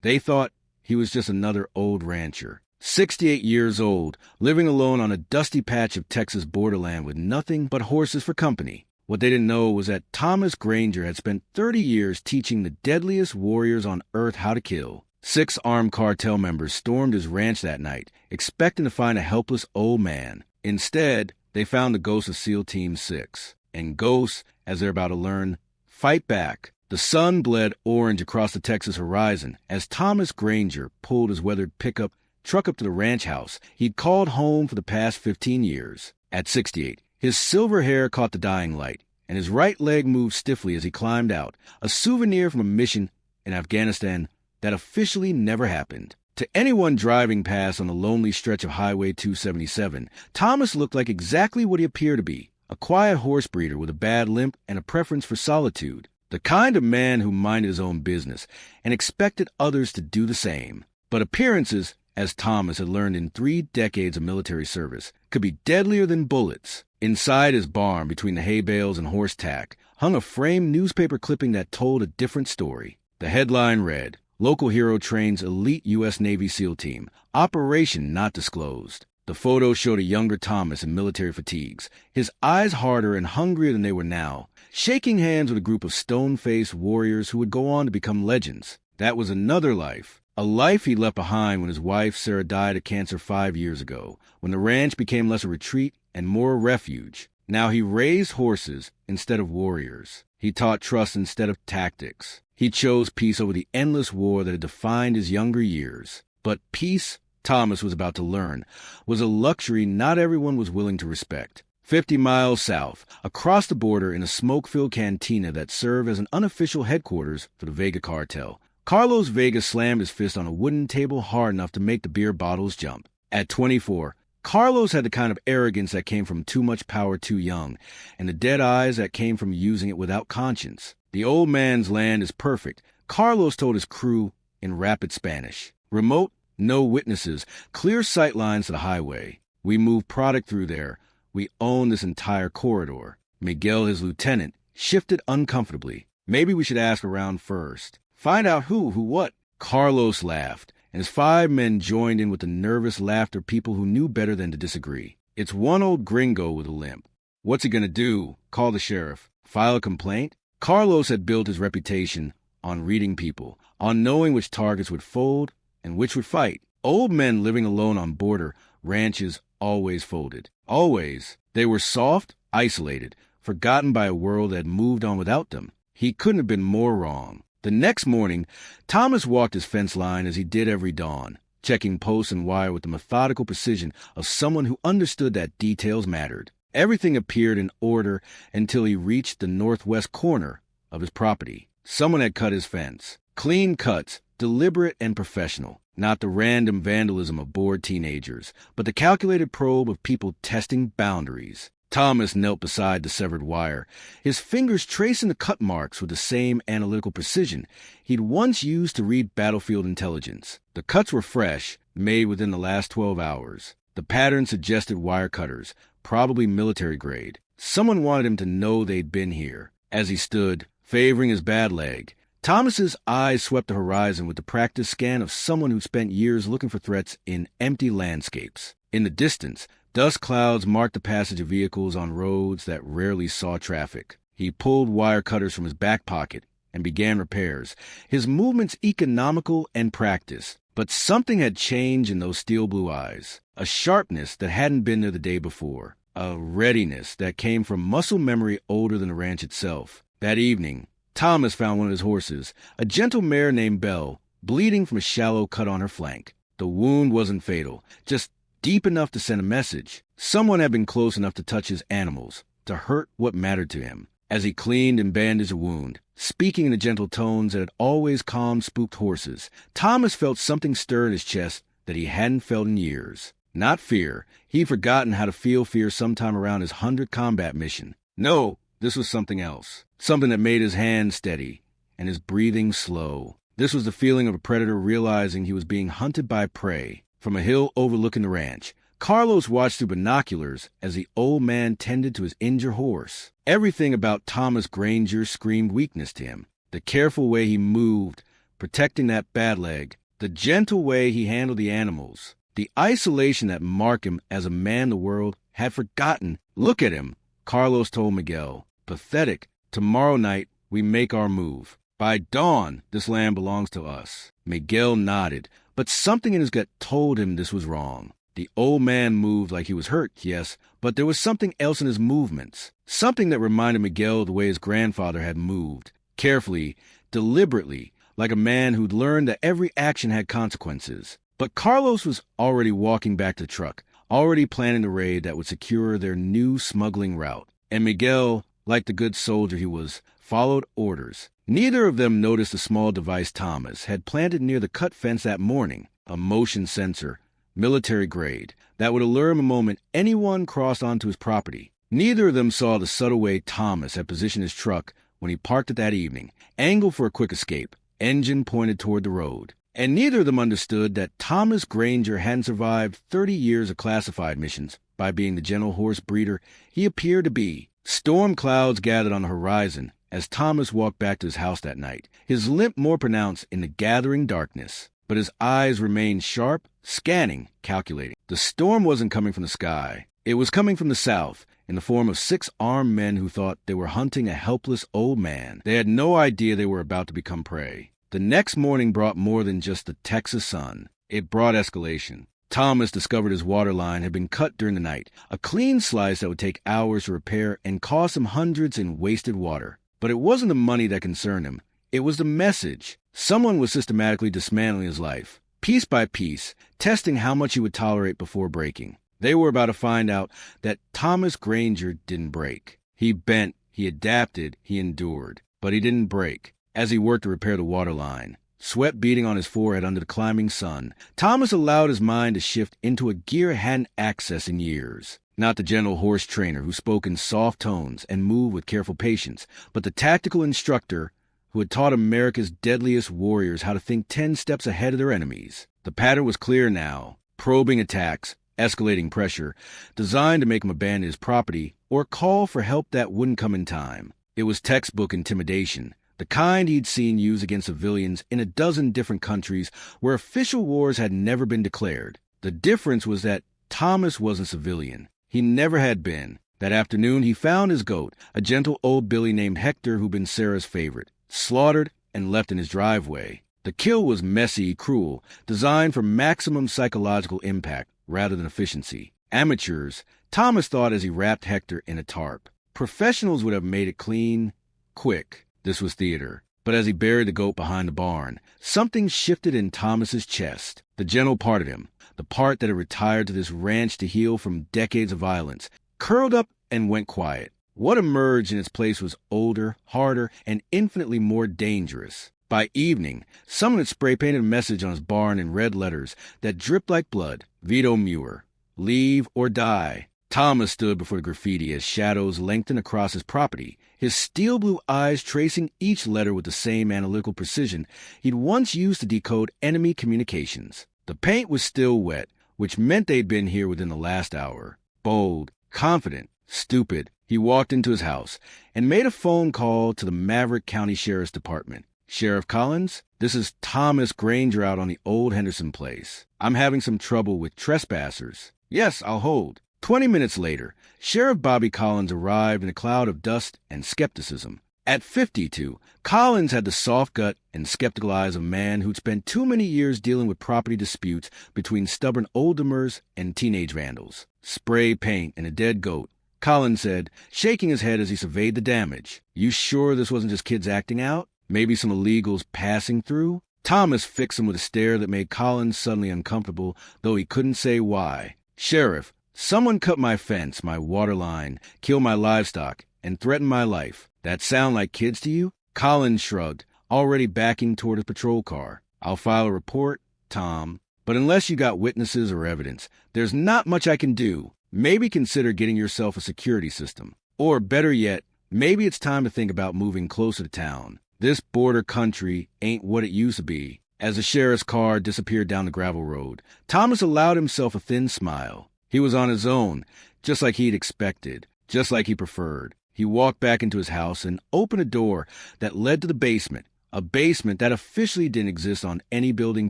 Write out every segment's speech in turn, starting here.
They thought he was just another old rancher. 68 years old, living alone on a dusty patch of Texas borderland with nothing but horses for company. What they didn't know was that Thomas Granger had spent 30 years teaching the deadliest warriors on earth how to kill. 6 armed cartel members stormed his ranch that night, expecting to find a helpless old man. Instead, they found the ghost of SEAL Team 6. And ghosts, as they're about to learn, fight back. The sun bled orange across the Texas horizon as Thomas Granger pulled his weathered pickup truck up to the ranch house he'd called home for the past 15 years. At 68, his silver hair caught the dying light, and his right leg moved stiffly as he climbed out, a souvenir from a mission in Afghanistan that officially never happened. To anyone driving past on the lonely stretch of Highway 277, Thomas looked like exactly what he appeared to be, a quiet horse breeder with a bad limp and a preference for solitude. The kind of man who minded his own business and expected others to do the same. But appearances, as Thomas had learned in 3 decades of military service, could be deadlier than bullets. Inside his barn, between the hay bales and horse tack, hung a framed newspaper clipping that told a different story. The headline read, "Local hero trains elite U.S. Navy SEAL team. Operation not disclosed." The photo showed a younger Thomas in military fatigues, his eyes harder and hungrier than they were now, shaking hands with a group of stone-faced warriors who would go on to become legends. That was another life. A life he left behind when his wife, Sarah, died of cancer 5 years ago, when the ranch became less a retreat and more a refuge. Now he raised horses instead of warriors. He taught trust instead of tactics. He chose peace over the endless war that had defined his younger years. But peace, Thomas was about to learn, was a luxury not everyone was willing to respect. 50 miles south, across the border in a smoke-filled cantina that served as an unofficial headquarters for the Vega Cartel, Carlos Vega slammed his fist on a wooden table hard enough to make the beer bottles jump. At 24, Carlos had the kind of arrogance that came from too much power too young, and the dead eyes that came from using it without conscience. The old man's land is perfect, Carlos told his crew in rapid Spanish. Remote, no witnesses, clear sight lines to the highway. We move product through there. We own this entire corridor. Miguel, his lieutenant, shifted uncomfortably. Maybe we should ask around first. Find out who what? Carlos laughed, and his 5 men joined in with the nervous laughter people who knew better than to disagree. It's one old gringo with a limp. What's he gonna do? Call the sheriff? File a complaint? Carlos had built his reputation on reading people, on knowing which targets would fold and which would fight. Old men living alone on border ranches always folded. Always. They were soft, isolated, forgotten by a world that had moved on without them. He couldn't have been more wrong. The next morning, Thomas walked his fence line as he did every dawn, checking posts and wire with the methodical precision of someone who understood that details mattered. Everything appeared in order until he reached the northwest corner of his property. Someone had cut his fence. Clean cuts, deliberate and professional. Not the random vandalism of bored teenagers, but the calculated probe of people testing boundaries. Thomas knelt beside the severed wire, his fingers tracing the cut marks with the same analytical precision he'd once used to read battlefield intelligence. The cuts were fresh, made within the last 12 hours. The pattern suggested wire cutters, probably military grade. Someone wanted him to know they'd been here. As he stood, favoring his bad leg, Thomas's eyes swept the horizon with the practiced scan of someone who spent years looking for threats in empty landscapes. In the distance, dust clouds marked the passage of vehicles on roads that rarely saw traffic. He pulled wire cutters from his back pocket and began repairs, his movements economical and practiced. But something had changed in those steel blue eyes, a sharpness that hadn't been there the day before, a readiness that came from muscle memory older than the ranch itself. That evening, Thomas found one of his horses, a gentle mare named Belle, bleeding from a shallow cut on her flank. The wound wasn't fatal, just deep enough to send a message. Someone had been close enough to touch his animals, to hurt what mattered to him. As he cleaned and bandaged the wound, speaking in the gentle tones that had always calmed spooked horses, Thomas felt something stir in his chest that he hadn't felt in years. Not fear. He'd forgotten how to feel fear sometime around his 100th combat mission. No, this was something else. Something that made his hands steady and his breathing slow. This was the feeling of a predator realizing he was being hunted by prey. From a hill overlooking the ranch, Carlos watched through binoculars as the old man tended to his injured horse. Everything about Thomas Granger screamed weakness to him. The careful way he moved, protecting that bad leg, the gentle way he handled the animals, the isolation that marked him as a man the world had forgotten. Look at him, Carlos told Miguel. Pathetic. Tomorrow night, we make our move. By dawn, this land belongs to us. Miguel nodded, but something in his gut told him this was wrong. The old man moved like he was hurt, yes, but there was something else in his movements. Something that reminded Miguel of the way his grandfather had moved. Carefully, deliberately, like a man who'd learned that every action had consequences. But Carlos was already walking back to the truck, already planning the raid that would secure their new smuggling route. And Miguel, like the good soldier he was, followed orders. Neither of them noticed the small device Thomas had planted near the cut fence that morning, a motion sensor, military grade, that would alert him the moment anyone crossed onto his property. Neither of them saw the subtle way Thomas had positioned his truck when he parked it that evening, angled for a quick escape, engine pointed toward the road. And neither of them understood that Thomas Granger hadn't survived 30 years of classified missions by being the gentle horse breeder he appeared to be. Storm clouds gathered on the horizon as Thomas walked back to his house that night, his limp more pronounced in the gathering darkness. But his eyes remained sharp, scanning, calculating. The storm wasn't coming from the sky. It was coming from the south, in the form of 6 armed men who thought they were hunting a helpless old man. They had no idea they were about to become prey. The next morning brought more than just the Texas sun. It brought escalation. Thomas discovered his water line had been cut during the night, a clean slice that would take hours to repair and cost him hundreds in wasted water. But it wasn't the money that concerned him. It was the message. Someone was systematically dismantling his life, piece by piece, testing how much he would tolerate before breaking. They were about to find out that Thomas Granger didn't break. He bent, he adapted, he endured. But he didn't break. As he worked to repair the water line, sweat beating on his forehead under the climbing sun, Thomas allowed his mind to shift into a gear it hadn't accessed in years. Not the gentle horse trainer who spoke in soft tones and moved with careful patience, but the tactical instructor who had taught America's deadliest warriors how to think 10 steps ahead of their enemies. The pattern was clear now: probing attacks, escalating pressure, designed to make him abandon his property or call for help that wouldn't come in time. It was textbook intimidation, the kind he'd seen used against civilians in a dozen different countries where official wars had never been declared. The difference was that Thomas wasn't civilian. He never had been. That afternoon, he found his goat, a gentle old billy named Hector who'd been Sarah's favorite, slaughtered and left in his driveway. The kill was messy, cruel, designed for maximum psychological impact rather than efficiency. Amateurs, Thomas thought as he wrapped Hector in a tarp. Professionals would have made it clean, quick. This was theater. But as he buried the goat behind the barn, something shifted in Thomas's chest. The gentle part of him, the part that had retired to this ranch to heal from decades of violence, curled up and went quiet. What emerged in its place was older, harder, and infinitely more dangerous. By evening, someone had spray-painted a message on his barn in red letters that dripped like blood. Vito Muir. Leave or die. Thomas stood before the graffiti as shadows lengthened across his property, his steel-blue eyes tracing each letter with the same analytical precision he'd once used to decode enemy communications. The paint was still wet, which meant they'd been here within the last hour. Bold, confident, stupid, he walked into his house and made a phone call to the Maverick County Sheriff's Department. Sheriff Collins, this is Thomas Granger out on the old Henderson place. I'm having some trouble with trespassers. Yes, I'll hold. 20 minutes later, Sheriff Bobby Collins arrived in a cloud of dust and skepticism. At 52, Collins had the soft gut and skeptical eyes of a man who'd spent too many years dealing with property disputes between stubborn old-timers and teenage vandals. Spray paint and a dead goat, Collins said, shaking his head as he surveyed the damage. You sure this wasn't just kids acting out? Maybe some illegals passing through? Thomas fixed him with a stare that made Collins suddenly uncomfortable, though he couldn't say why. Sheriff, someone cut my fence, my water line, killed my livestock, and threatened my life. That sound like kids to you? Collins shrugged, already backing toward his patrol car. I'll file a report, Tom. But unless you got witnesses or evidence, there's not much I can do. Maybe consider getting yourself a security system. Or better yet, maybe it's time to think about moving closer to town. This border country ain't what it used to be. As the sheriff's car disappeared down the gravel road, Thomas allowed himself a thin smile. He was on his own, just like he'd expected, just like he preferred. He walked back into his house and opened a door that led to the basement, a basement that officially didn't exist on any building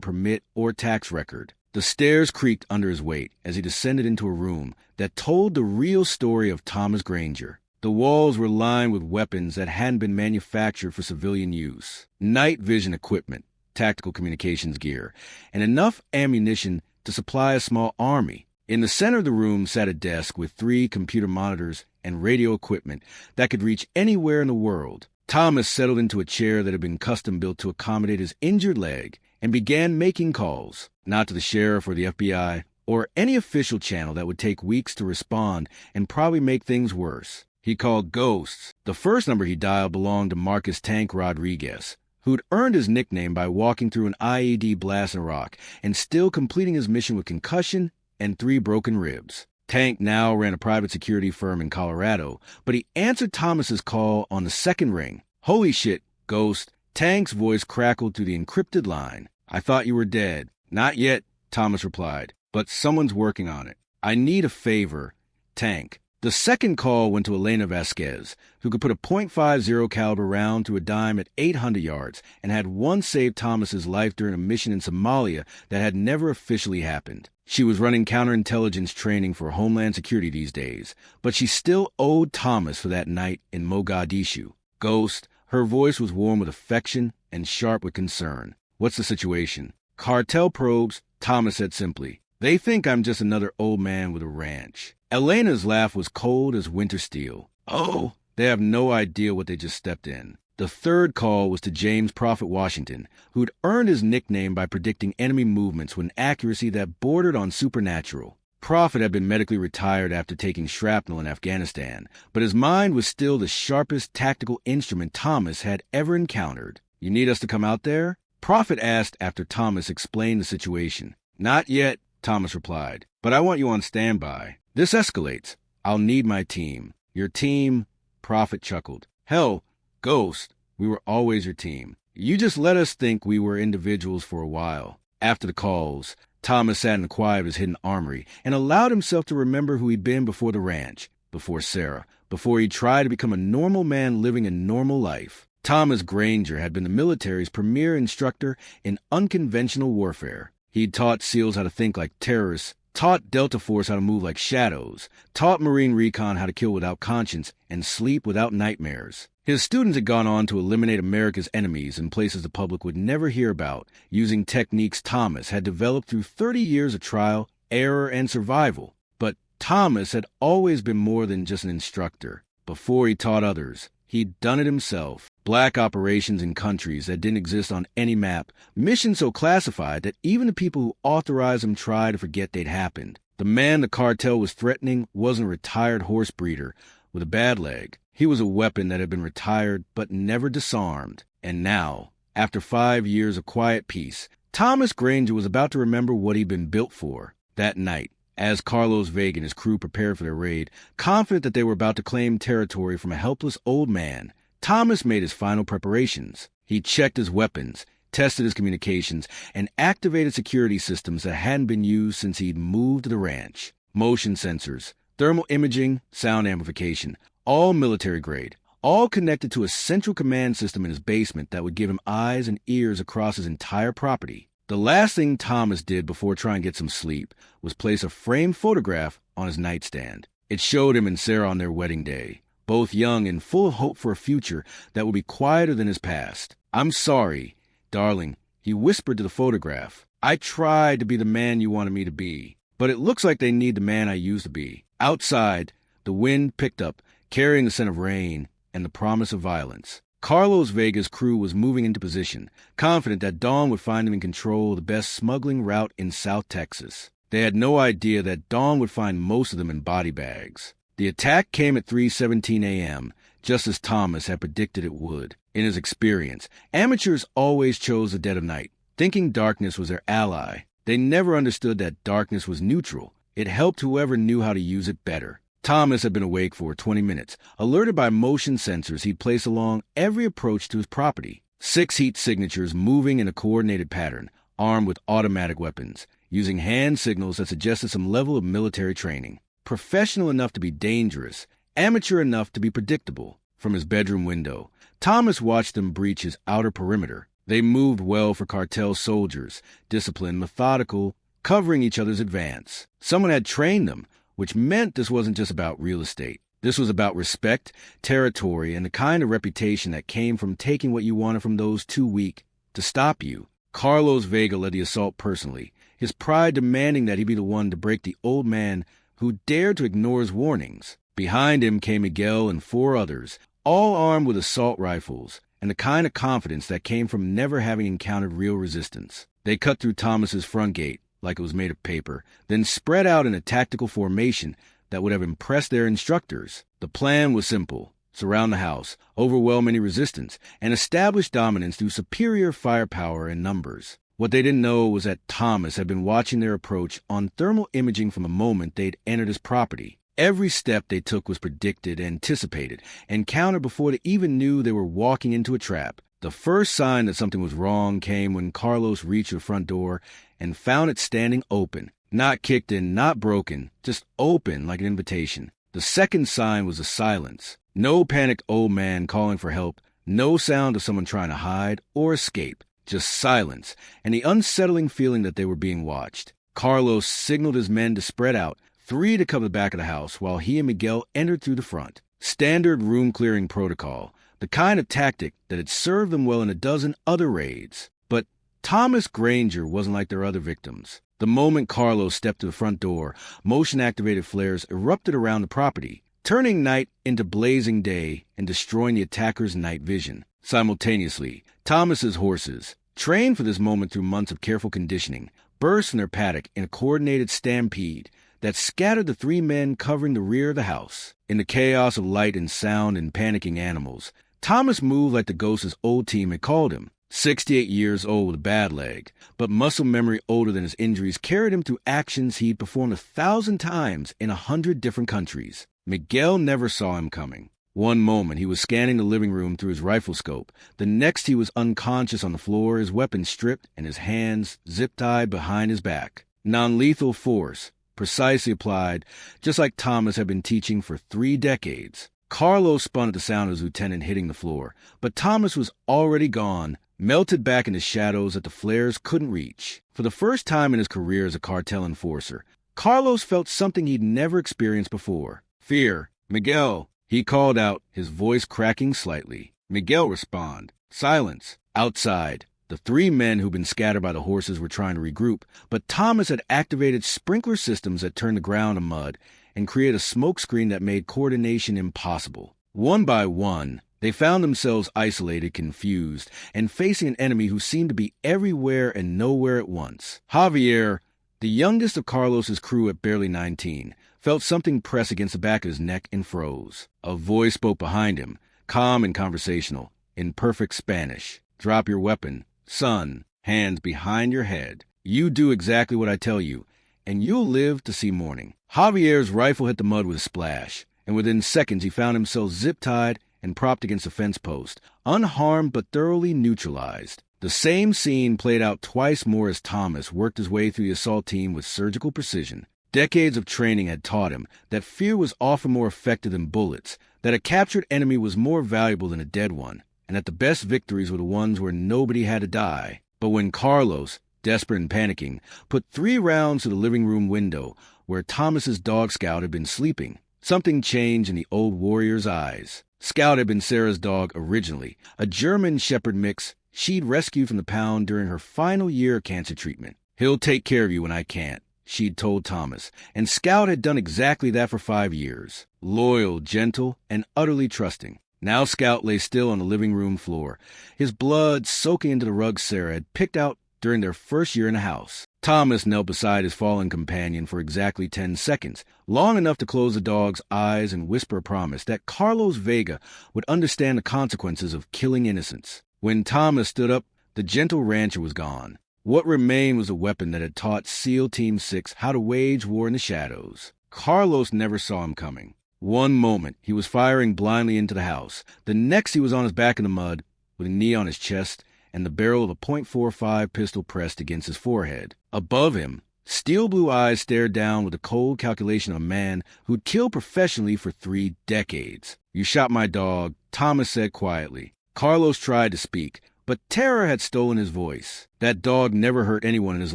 permit or tax record. The stairs creaked under his weight as he descended into a room that told the real story of Thomas Granger. The walls were lined with weapons that hadn't been manufactured for civilian use. Night vision equipment, tactical communications gear, and enough ammunition to supply a small army. In the center of the room sat a desk with 3 computer monitors and radio equipment that could reach anywhere in the world. Thomas settled into a chair that had been custom-built to accommodate his injured leg and began making calls, not to the sheriff or the FBI, or any official channel that would take weeks to respond and probably make things worse. He called ghosts. The first number he dialed belonged to Marcus Tank Rodriguez, who'd earned his nickname by walking through an IED blast in Iraq and still completing his mission with concussion and 3 broken ribs. Tank now ran a private security firm in Colorado, but he answered Thomas's call on the second ring. "Holy shit, Ghost." Tank's voice crackled through the encrypted line. "I thought you were dead." "Not yet," Thomas replied, "but someone's working on it. I need a favor." Tank. The second call went to Elena Vasquez, who could put a .50 caliber round through a dime at 800 yards and had once saved Thomas's life during a mission in Somalia that had never officially happened. She was running counterintelligence training for Homeland Security these days, but she still owed Thomas for that night in Mogadishu. Ghost. Her voice was warm with affection and sharp with concern. "What's the situation?" "Cartel probes," Thomas said simply. "They think I'm just another old man with a ranch." Elena's laugh was cold as winter steel. "Oh, they have no idea what they just stepped in." The third call was to James Prophet Washington, who'd earned his nickname by predicting enemy movements with an accuracy that bordered on supernatural. Prophet had been medically retired after taking shrapnel in Afghanistan, but his mind was still the sharpest tactical instrument Thomas had ever encountered. "You need us to come out there?" Prophet asked after Thomas explained the situation. "Not yet," Thomas replied, "but I want you on standby. This escalates. I'll need my team." "Your team?" Prophet chuckled. "Hell, Ghost, we were always your team. You just let us think we were individuals for a while." After the calls, Thomas sat in the quiet of his hidden armory and allowed himself to remember who he'd been before the ranch, before Sarah, before he tried to become a normal man living a normal life. Thomas Granger had been the military's premier instructor in unconventional warfare. He'd taught SEALs how to think like terrorists, taught Delta Force how to move like shadows, taught Marine Recon how to kill without conscience and sleep without nightmares. His students had gone on to eliminate America's enemies in places the public would never hear about, using techniques Thomas had developed through 30 years of trial, error, and survival. But Thomas had always been more than just an instructor. Before he taught others, he'd done it himself. Black operations in countries that didn't exist on any map, missions so classified that even the people who authorized them tried to forget they'd happened. The man the cartel was threatening wasn't a retired horse breeder with a bad leg. He was a weapon that had been retired but never disarmed. And now, after 5 years of quiet peace, Thomas Granger was about to remember what he'd been built for. That night, as Carlos Vega and his crew prepared for their raid, confident that they were about to claim territory from a helpless old man, Thomas made his final preparations. He checked his weapons, tested his communications, and activated security systems that hadn't been used since he'd moved to the ranch. Motion sensors, thermal imaging, sound amplification, all military grade, all connected to a central command system in his basement that would give him eyes and ears across his entire property. The last thing Thomas did before trying to get some sleep was place a framed photograph on his nightstand. It showed him and Sarah on their wedding day, both young and full of hope for a future that would be quieter than his past. "I'm sorry, darling," he whispered to the photograph. "I tried to be the man you wanted me to be, but it looks like they need the man I used to be." Outside, the wind picked up, carrying the scent of rain and the promise of violence. Carlos Vega's crew was moving into position, confident that Dawn would find them in control of the best smuggling route in South Texas. They had no idea that Dawn would find most of them in body bags. The attack came at 3:17 a.m., just as Thomas had predicted it would. In his experience, amateurs always chose the dead of night, thinking darkness was their ally. They never understood that darkness was neutral. It helped whoever knew how to use it better. Thomas had been awake for 20 minutes, alerted by motion sensors he'd placed along every approach to his property. 6 heat signatures moving in a coordinated pattern, armed with automatic weapons, using hand signals that suggested some level of military training. Professional enough to be dangerous, amateur enough to be predictable. From his bedroom window, Thomas watched them breach his outer perimeter. They moved well for Cartel soldiers, disciplined, methodical, covering each other's advance. Someone had trained them, which meant this wasn't just about real estate. This was about respect, territory, and the kind of reputation that came from taking what you wanted from those too weak to stop you. Carlos Vega led the assault personally, his pride demanding that he be the one to break the old man who dared to ignore his warnings. Behind him came Miguel and 4 others, all armed with assault rifles, and the kind of confidence that came from never having encountered real resistance. They cut through Thomas's front gate, like it was made of paper, then spread out in a tactical formation that would have impressed their instructors. The plan was simple: surround the house, overwhelm any resistance, and establish dominance through superior firepower and numbers. What they didn't know was that Thomas had been watching their approach on thermal imaging from the moment they'd entered his property. Every step they took was predicted, anticipated, and countered before they even knew they were walking into a trap. The first sign that something was wrong came when Carlos reached the front door and found it standing open. Not kicked in, not broken, just open like an invitation. The second sign was a silence. No panicked old man calling for help, no sound of someone trying to hide or escape. Just silence, and the unsettling feeling that they were being watched. Carlos signaled his men to spread out, 3 to cover the back of the house, while he and Miguel entered through the front. Standard room-clearing protocol, the kind of tactic that had served them well in a dozen other raids. But Thomas Granger wasn't like their other victims. The moment Carlos stepped to the front door, motion-activated flares erupted around the property, turning night into blazing day and destroying the attacker's night vision. Simultaneously, Thomas's horses, trained for this moment through months of careful conditioning, burst from their paddock in a coordinated stampede that scattered the 3 men covering the rear of the house. In the chaos of light and sound and panicking animals, Thomas moved like the ghost his old team had called him. 68 years old with a bad leg, but muscle memory older than his injuries carried him through actions he'd performed 1,000 times in 100 different countries. Miguel never saw him coming. One moment he was scanning the living room through his rifle scope. The next he was unconscious on the floor, his weapon stripped and his hands zip-tied behind his back. Non-lethal force, precisely applied, just like Thomas had been teaching for 3 decades. Carlos spun at the sound of his lieutenant hitting the floor, but Thomas was already gone, melted back into shadows that the flares couldn't reach. For the first time in his career as a cartel enforcer, Carlos felt something he'd never experienced before. Fear. Miguel, he called out, his voice cracking slightly. Miguel responded. Silence. Outside, the 3 men who'd been scattered by the horses were trying to regroup, but Thomas had activated sprinkler systems that turned the ground to mud and created a smokescreen that made coordination impossible. One by one, they found themselves isolated, confused, and facing an enemy who seemed to be everywhere and nowhere at once. Javier, the youngest of Carlos's crew at barely 19, felt something press against the back of his neck and froze. A voice spoke behind him, calm and conversational, in perfect Spanish. Drop your weapon. Son, hands behind your head. You do exactly what I tell you, and you'll live to see morning. Javier's rifle hit the mud with a splash, and within seconds he found himself zip-tied and propped against a fence post, unharmed but thoroughly neutralized. The same scene played out twice more as Thomas worked his way through the assault team with surgical precision. Decades of training had taught him that fear was often more effective than bullets, that a captured enemy was more valuable than a dead one, and that the best victories were the ones where nobody had to die. But when Carlos, desperate and panicking, put 3 rounds to the living room window where Thomas's dog Scout had been sleeping, something changed in the old warrior's eyes. Scout had been Sarah's dog originally, a German Shepherd mix she'd rescued from the pound during her final year of cancer treatment. He'll take care of you when I can't, she'd told Thomas, and Scout had done exactly that for 5 years. Loyal, gentle, and utterly trusting. Now Scout lay still on the living room floor, his blood soaking into the rug Sarah had picked out during their first year in the house. Thomas knelt beside his fallen companion for exactly 10 seconds, long enough to close the dog's eyes and whisper a promise that Carlos Vega would understand the consequences of killing innocents. When Thomas stood up, the gentle rancher was gone. What remained was a weapon that had taught SEAL Team 6 how to wage war in the shadows. Carlos never saw him coming. One moment, he was firing blindly into the house. The next, he was on his back in the mud, with a knee on his chest and the barrel of a .45 pistol pressed against his forehead. Above him, steel blue eyes stared down with the cold calculation of a man who'd killed professionally for 3 decades. You shot my dog, Thomas said quietly. Carlos tried to speak, but terror had stolen his voice. That dog never hurt anyone in his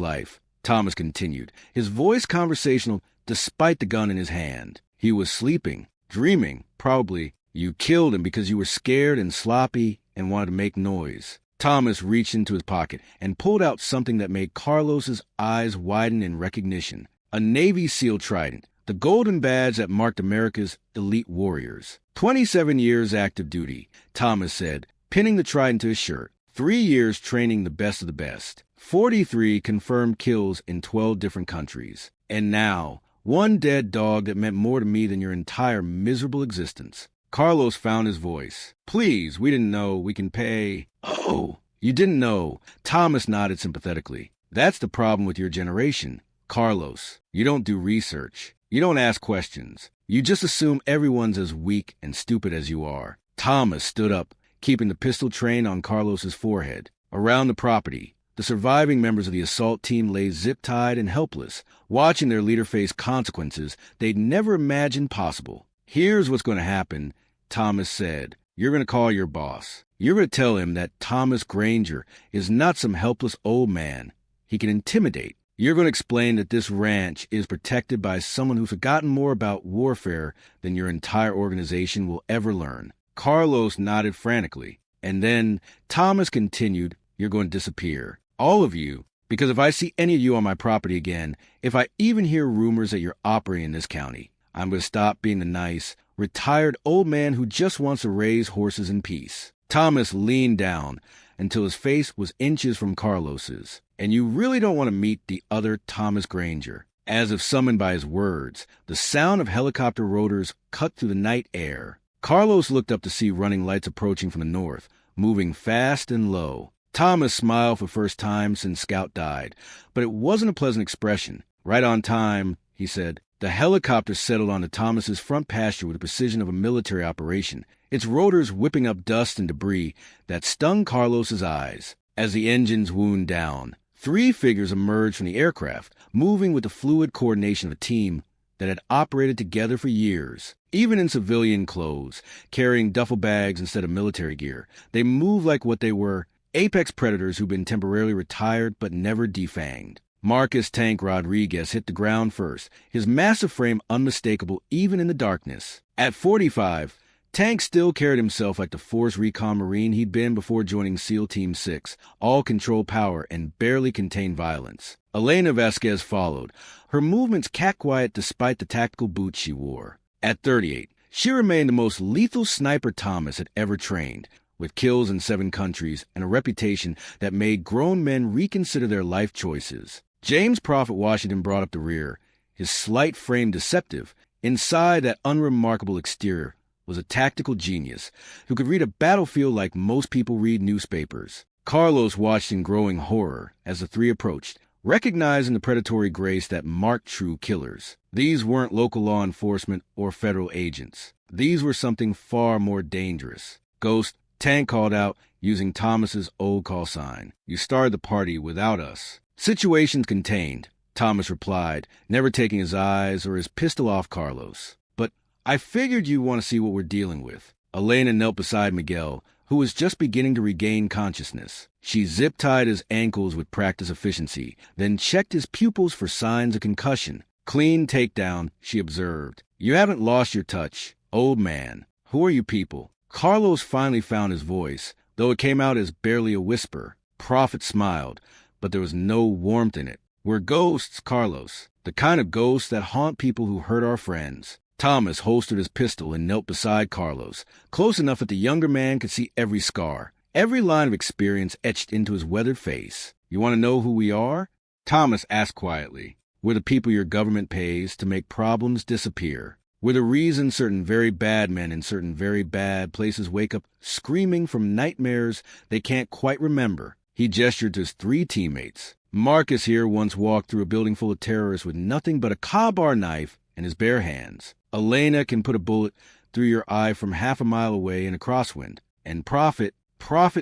life, Thomas continued, his voice conversational despite the gun in his hand. He was sleeping, dreaming, probably. You killed him because you were scared and sloppy and wanted to make noise. Thomas reached into his pocket and pulled out something that made Carlos's eyes widen in recognition. A Navy SEAL trident, the golden badge that marked America's elite warriors. 27 years active duty, Thomas said, pinning the trident to his shirt. 3 years training the best of the best. 43 confirmed kills in 12 different countries. And now, one dead dog that meant more to me than your entire miserable existence. Carlos found his voice. Please, we didn't know. We can pay. Oh, you didn't know. Thomas nodded sympathetically. That's the problem with your generation. Carlos, you don't do research. You don't ask questions. You just assume everyone's as weak and stupid as you are. Thomas stood up, keeping the pistol trained on Carlos's forehead. Around the property, the surviving members of the assault team lay zip-tied and helpless, watching their leader face consequences they'd never imagined possible. Here's what's going to happen, Thomas said. You're going to call your boss. You're going to tell him that Thomas Granger is not some helpless old man. He can intimidate. You're going to explain that this ranch is protected by someone who's forgotten more about warfare than your entire organization will ever learn. Carlos nodded frantically. And then Thomas continued, you're going to disappear. All of you. Because if I see any of you on my property again, if I even hear rumors that you're operating in this county, I'm going to stop being the nice, retired old man who just wants to raise horses in peace. Thomas leaned down until his face was inches from Carlos's. And you really don't want to meet the other Thomas Granger. As if summoned by his words, the sound of helicopter rotors cut through the night air. Carlos looked up to see running lights approaching from the north, moving fast and low. Thomas smiled for the first time since Scout died, but it wasn't a pleasant expression. Right on time, he said. The helicopter settled onto Thomas's front pasture with the precision of a military operation, its rotors whipping up dust and debris that stung Carlos's eyes. As the engines wound down, 3 figures emerged from the aircraft, moving with the fluid coordination of a team that had operated together for years. Even in civilian clothes, carrying duffel bags instead of military gear, they moved like what they were, apex predators who'd been temporarily retired but never defanged. Marcus Tank Rodriguez hit the ground first, his massive frame unmistakable even in the darkness. At 45, Tank still carried himself like the Force Recon Marine he'd been before joining SEAL Team 6, all control power and barely contained violence. Elena Vasquez followed, her movements cat-quiet despite the tactical boots she wore. At 38, she remained the most lethal sniper Thomas had ever trained, with kills in 7 countries and a reputation that made grown men reconsider their life choices. James Prophet Washington brought up the rear, his slight frame deceptive. Inside that unremarkable exterior was a tactical genius who could read a battlefield like most people read newspapers. Carlos watched in growing horror as the 3 approached, recognizing the predatory grace that marked true killers. These weren't local law enforcement or federal agents. These were something far more dangerous. Ghost, Tank called out, using Thomas's old call sign. You started the party without us. Situations contained, Thomas replied, never taking his eyes or his pistol off Carlos. But I figured you'd want to see what we're dealing with. Elena knelt beside Miguel, who was just beginning to regain consciousness. She zip-tied his ankles with practiced efficiency, then checked his pupils for signs of concussion. Clean takedown, she observed. You haven't lost your touch. Old man. Who are you people? Carlos finally found his voice, though it came out as barely a whisper. Prophet smiled, but there was no warmth in it. We're ghosts, Carlos. The kind of ghosts that haunt people who hurt our friends. Thomas holstered his pistol and knelt beside Carlos, close enough that the younger man could see every scar, every line of experience etched into his weathered face. You want to know who we are? Thomas asked quietly. We're the people your government pays to make problems disappear. We're the reason certain very bad men in certain very bad places wake up screaming from nightmares they can't quite remember. He gestured to his 3 teammates. Marcus here once walked through a building full of terrorists with nothing but a Ka-Bar knife in his bare hands. Elena can put a bullet through your eye from half a mile away in a crosswind. And Prophet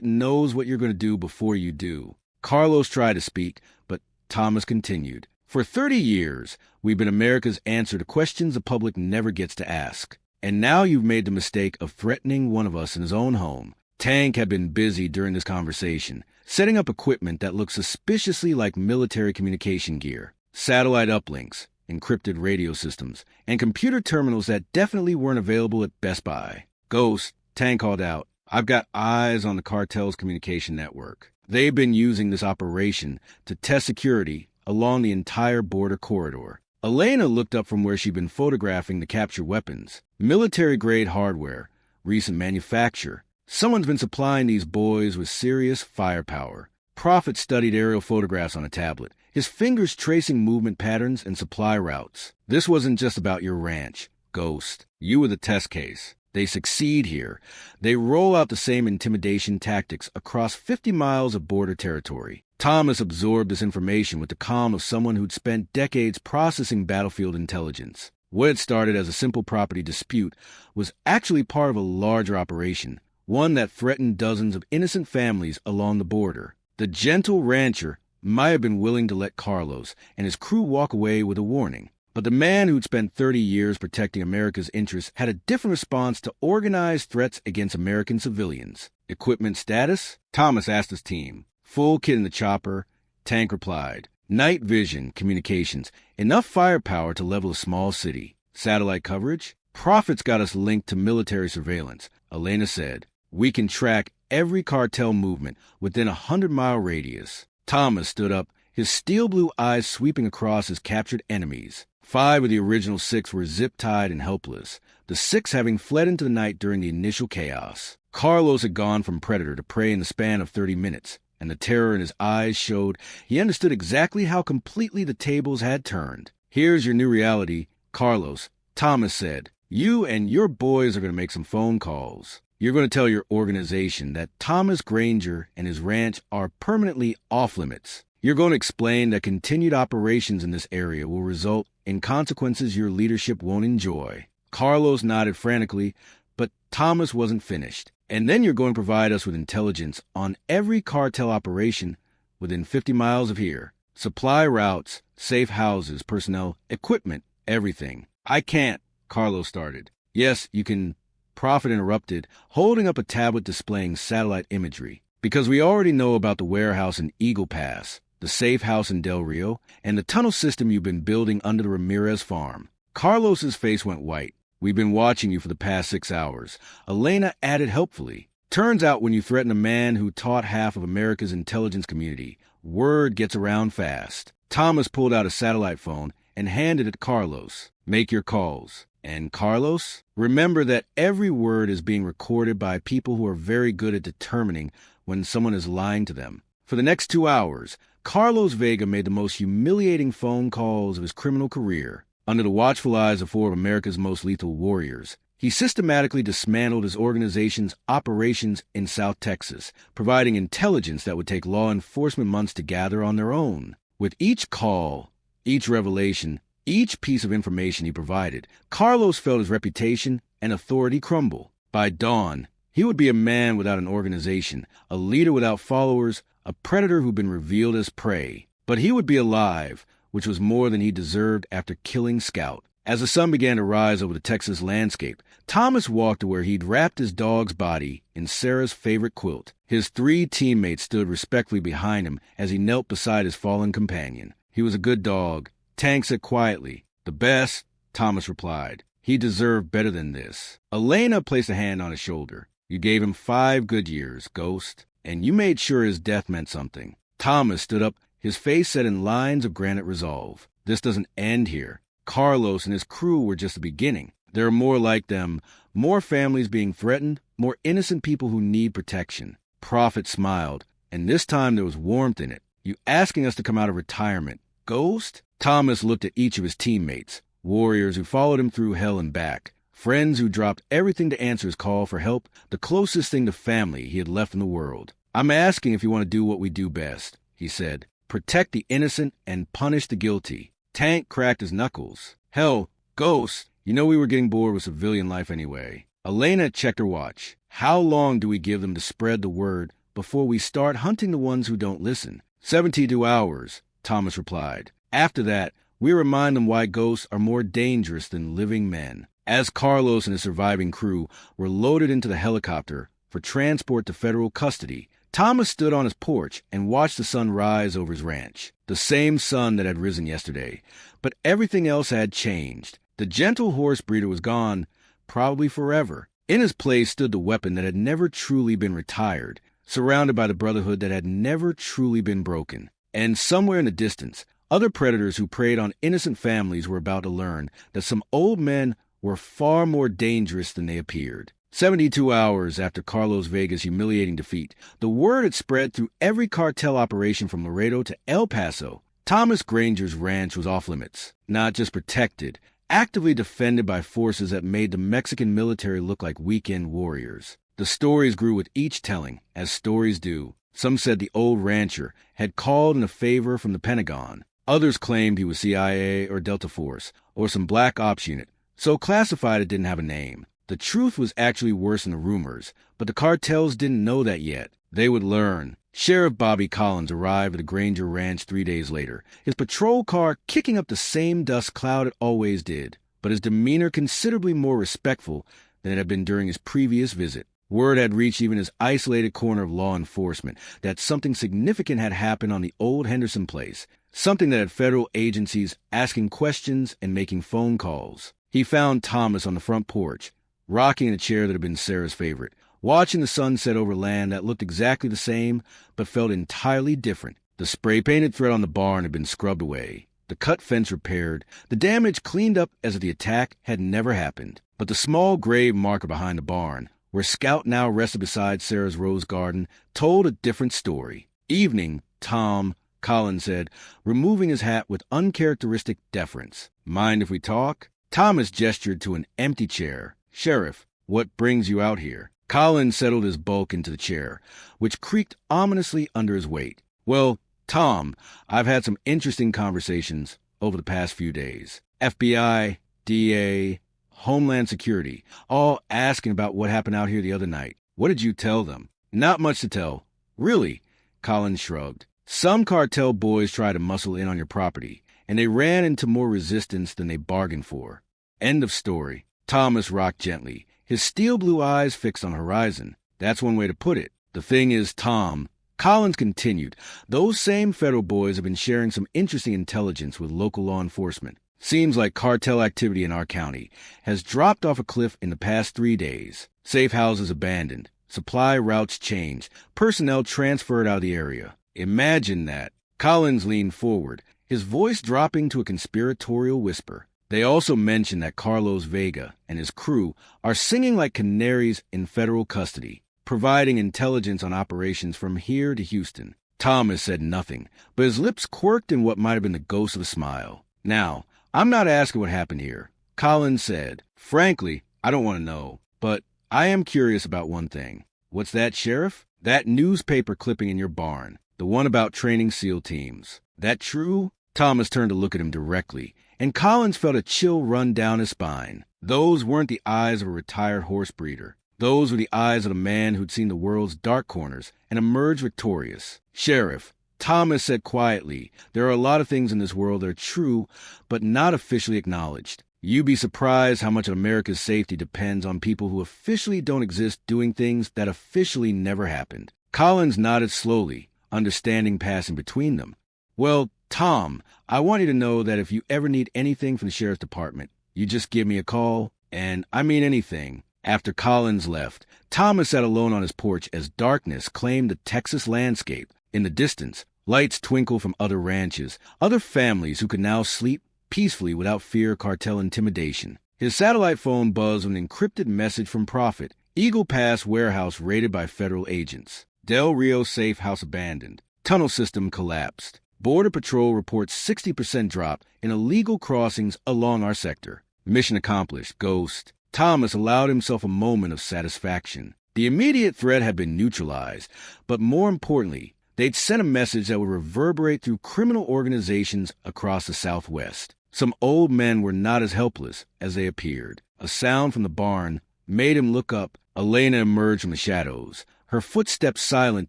knows what you're going to do before you do. Carlos tried to speak, but Thomas continued. For 30 years, we've been America's answer to questions the public never gets to ask. And now you've made the mistake of threatening one of us in his own home. Tank had been busy during this conversation, setting up equipment that looked suspiciously like military communication gear, satellite uplinks, encrypted radio systems, and computer terminals that definitely weren't available at Best Buy. Ghost, Tank called out, I've got eyes on the cartel's communication network. They've been using this operation to test security along the entire border corridor. Elena looked up from where she'd been photographing the captured weapons. Military-grade hardware, recent manufacture. Someone's been supplying these boys with serious firepower. Prophet studied aerial photographs on a tablet, his fingers tracing movement patterns and supply routes. This wasn't just about your ranch, Ghost. You were the test case. They succeed here. They roll out the same intimidation tactics across 50 miles of border territory. Thomas absorbed this information with the calm of someone who'd spent decades processing battlefield intelligence. What had started as a simple property dispute was actually part of a larger operation, one that threatened dozens of innocent families along the border. The gentle rancher might have been willing to let Carlos and his crew walk away with a warning, but the man who'd spent 30 years protecting America's interests had a different response to organized threats against American civilians. Equipment status? Thomas asked his team. Full kit in the chopper. Tank replied. Night vision, communications, enough firepower to level a small city. Satellite coverage? Prophet's got us linked to military surveillance, Elena said. We can track every cartel movement within a 100-mile radius. Thomas stood up, his steel-blue eyes sweeping across his captured enemies. 5 of the original 6 were zip-tied and helpless, the 6 having fled into the night during the initial chaos. Carlos had gone from predator to prey in the span of 30 minutes, and the terror in his eyes showed he understood exactly how completely the tables had turned. Here's your new reality, Carlos, Thomas said. You and your boys are going to make some phone calls. You're going to tell your organization that Thomas Granger and his ranch are permanently off-limits. You're going to explain that continued operations in this area will result in consequences your leadership won't enjoy. Carlos nodded frantically, but Thomas wasn't finished. And then you're going to provide us with intelligence on every cartel operation within 50 miles of here. Supply routes, safe houses, personnel, equipment, everything. I can't, Carlos started. Yes, you can, Prophet interrupted, holding up a tablet displaying satellite imagery. Because we already know about the warehouse in Eagle Pass, the safe house in Del Rio, and the tunnel system you've been building under the Ramirez farm. Carlos's face went white. We've been watching you for the past 6 hours. Elena added helpfully. Turns out when you threaten a man who taught half of America's intelligence community, word gets around fast. Thomas pulled out a satellite phone and handed it to Carlos. Make your calls. And Carlos, remember that every word is being recorded by people who are very good at determining when someone is lying to them. For the next 2 hours, Carlos Vega made the most humiliating phone calls of his criminal career. Under the watchful eyes of 4 of America's most lethal warriors, he systematically dismantled his organization's operations in South Texas, providing intelligence that would take law enforcement months to gather on their own. With each call, each revelation, each piece of information he provided, Carlos felt his reputation and authority crumble. By dawn, he would be a man without an organization, a leader without followers, a predator who'd been revealed as prey. But he would be alive, which was more than he deserved after killing Scout. As the sun began to rise over the Texas landscape, Thomas walked to where he'd wrapped his dog's body in Sarah's favorite quilt. His 3 teammates stood respectfully behind him as he knelt beside his fallen companion. He was a good dog, Tank said quietly. The best, Thomas replied. He deserved better than this. Elena placed a hand on his shoulder. You gave him 5 good years, Ghost, and you made sure his death meant something. Thomas stood up, his face set in lines of granite resolve. This doesn't end here. Carlos and his crew were just the beginning. There are more like them, more families being threatened, more innocent people who need protection. Prophet smiled, and this time there was warmth in it. You asking us to come out of retirement, Ghost? Thomas looked at each of his teammates, warriors who followed him through hell and back, friends who dropped everything to answer his call for help, the closest thing to family he had left in the world. I'm asking if you want to do what we do best, he said. Protect the innocent and punish the guilty. Tank cracked his knuckles. Hell, Ghost, you know we were getting bored with civilian life anyway. Elena checked her watch. How long do we give them to spread the word before we start hunting the ones who don't listen? 72 hours, Thomas replied. After that, we remind them why ghosts are more dangerous than living men. As Carlos and his surviving crew were loaded into the helicopter, for transport to federal custody, Thomas stood on his porch and watched the sun rise over his ranch. The same sun that had risen yesterday. But everything else had changed. The gentle horse breeder was gone, probably forever. In his place stood the weapon that had never truly been retired, surrounded by the brotherhood that had never truly been broken. And somewhere in the distance, other predators who preyed on innocent families were about to learn that some old men were far more dangerous than they appeared. 72 hours after Carlos Vega's humiliating defeat, the word had spread through every cartel operation from Laredo to El Paso. Thomas Granger's ranch was off limits, not just protected, actively defended by forces that made the Mexican military look like weekend warriors. The stories grew with each telling, as stories do. Some said the old rancher had called in a favor from the Pentagon. Others claimed he was CIA or Delta Force, or some black ops unit, so classified it didn't have a name. The truth was actually worse than the rumors, but the cartels didn't know that yet. They would learn. Sheriff Bobby Collins arrived at the Granger Ranch 3 days later, his patrol car kicking up the same dust cloud it always did, but his demeanor considerably more respectful than it had been during his previous visit. Word had reached even his isolated corner of law enforcement that something significant had happened on the old Henderson place, something that had federal agencies asking questions and making phone calls. He found Thomas on the front porch, rocking in a chair that had been Sarah's favorite, watching the sun set over land that looked exactly the same but felt entirely different. The spray-painted thread on the barn had been scrubbed away, the cut fence repaired, the damage cleaned up as if the attack had never happened. But the small grave marker behind the barn, where Scout now rested beside Sarah's rose garden, told a different story. "Evening, Tom," Collins said, removing his hat with uncharacteristic deference. "Mind if we talk?" Thomas gestured to an empty chair. "Sheriff, what brings you out here?" Collins settled his bulk into the chair, which creaked ominously under his weight. "Well, Tom, I've had some interesting conversations over the past few days. FBI, DA, Homeland Security, all asking about what happened out here the other night. What did you tell them?" "Not much to tell." "Really?" Collins shrugged. "Some cartel boys tried to muscle in on your property, and they ran into more resistance than they bargained for. End of story." Thomas rocked gently, his steel blue eyes fixed on the horizon. "That's one way to put it. The thing is, Tom," Collins continued, "those same federal boys have been sharing some interesting intelligence with local law enforcement. Seems like cartel activity in our county has dropped off a cliff in the past 3 days. Safe houses abandoned, supply routes changed, personnel transferred out of the area. Imagine that." Collins leaned forward, his voice dropping to a conspiratorial whisper. "They also mentioned that Carlos Vega and his crew are singing like canaries in federal custody, providing intelligence on operations from here to Houston." Thomas said nothing, but his lips quirked in what might have been the ghost of a smile. "Now, I'm not asking what happened here," Collins said. "Frankly, I don't want to know, but I am curious about one thing." "What's that, Sheriff?" "That newspaper clipping in your barn, the one about training SEAL teams. That true?" Thomas turned to look at him directly, and Collins felt a chill run down his spine. Those weren't the eyes of a retired horse breeder. Those were the eyes of a man who'd seen the world's dark corners and emerged victorious. "Sheriff," Thomas said quietly, "there are a lot of things in this world that are true, but not officially acknowledged. You'd be surprised how much of America's safety depends on people who officially don't exist doing things that officially never happened." Collins nodded slowly, understanding passing between them. "Well, Tom, I want you to know that if you ever need anything from the Sheriff's Department, you just give me a call, and I mean anything." After Collins left, Thomas sat alone on his porch as darkness claimed the Texas landscape. In the distance, lights twinkled from other ranches, other families who could now sleep peacefully without fear of cartel intimidation. His satellite phone buzzed with an encrypted message from Prophet. "Eagle Pass warehouse raided by federal agents. Del Rio safe house abandoned. Tunnel system collapsed. Border Patrol reports 60% drop in illegal crossings along our sector. Mission accomplished. Ghost." Thomas allowed himself a moment of satisfaction. The immediate threat had been neutralized, but more importantly, they'd sent a message that would reverberate through criminal organizations across the Southwest. Some old men were not as helpless as they appeared. A sound from the barn made him look up. Elena emerged from the shadows, her footsteps silent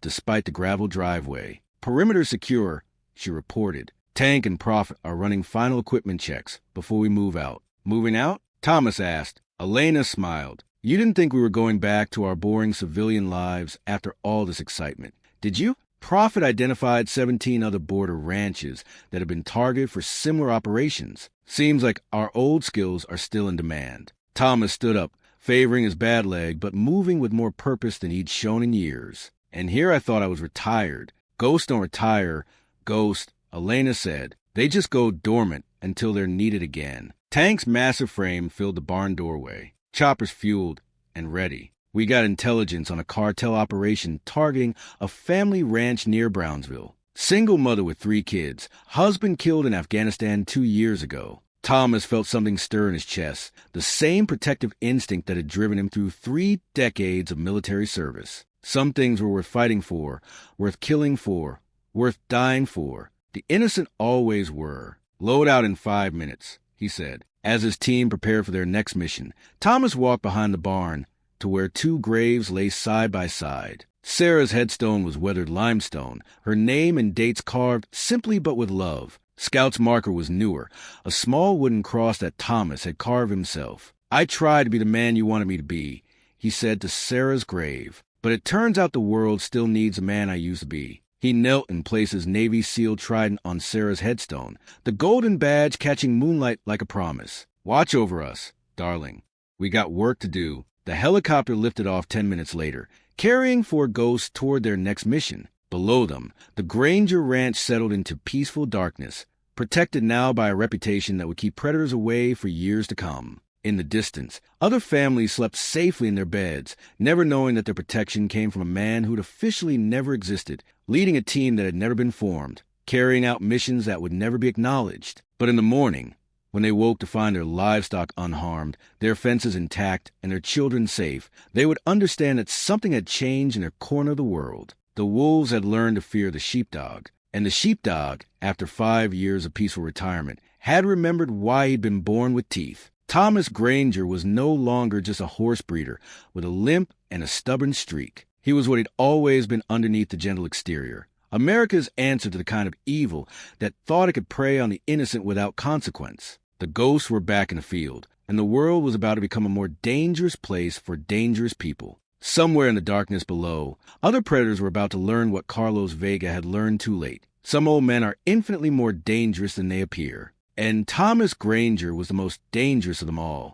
despite the gravel driveway. "Perimeter secure," she reported. "Tank and Prophet are running final equipment checks before we move out." "Moving out?" Thomas asked. Elena smiled. You didn't think we were going back to our boring civilian lives after all this excitement, did you? Prophet identified 17 other border ranches that have been targeted for similar operations. Seems like our old skills are still in demand. Thomas stood up, favoring his bad leg, but moving with more purpose than he'd shown in years. And here I thought I was retired. Ghosts don't retire. Ghost, Elena said. They just go dormant until they're needed again. Tank's massive frame filled the barn doorway. Choppers fueled and ready. We got intelligence on a cartel operation targeting a family ranch near Brownsville. Single mother with 3 kids. Husband killed in Afghanistan 2 years ago. Thomas felt something stir in his chest, the same protective instinct that had driven him through 3 decades of military service. Some things were worth fighting for, worth killing for, worth dying for. The innocent always were. Load out in 5 minutes, he said. As his team prepared for their next mission, Thomas walked behind the barn to where 2 graves lay side by side. Sarah's headstone was weathered limestone, her name and dates carved simply but with love. Scout's marker was newer, a small wooden cross that Thomas had carved himself. I tried to be the man you wanted me to be, he said to Sarah's grave, but it turns out the world still needs a man I used to be. He knelt and placed his Navy SEAL trident on Sarah's headstone, the golden badge catching moonlight like a promise. Watch over us, darling. We got work to do. The helicopter lifted off 10 minutes later, carrying 4 ghosts toward their next mission. Below them, the Granger Ranch settled into peaceful darkness, protected now by a reputation that would keep predators away for years to come. In the distance, other families slept safely in their beds, never knowing that their protection came from a man who'd officially never existed, leading a team that had never been formed, carrying out missions that would never be acknowledged. But in the morning, when they woke to find their livestock unharmed, their fences intact, and their children safe, they would understand that something had changed in their corner of the world. The wolves had learned to fear the sheepdog, and the sheepdog, after 5 years of peaceful retirement, had remembered why he'd been born with teeth. Thomas Granger was no longer just a horse breeder with a limp and a stubborn streak. He was what he'd always been underneath the gentle exterior. America's answer to the kind of evil that thought it could prey on the innocent without consequence. The ghosts were back in the field, and the world was about to become a more dangerous place for dangerous people. Somewhere in the darkness below, other predators were about to learn what Carlos Vega had learned too late. Some old men are infinitely more dangerous than they appear. And Thomas Granger was the most dangerous of them all.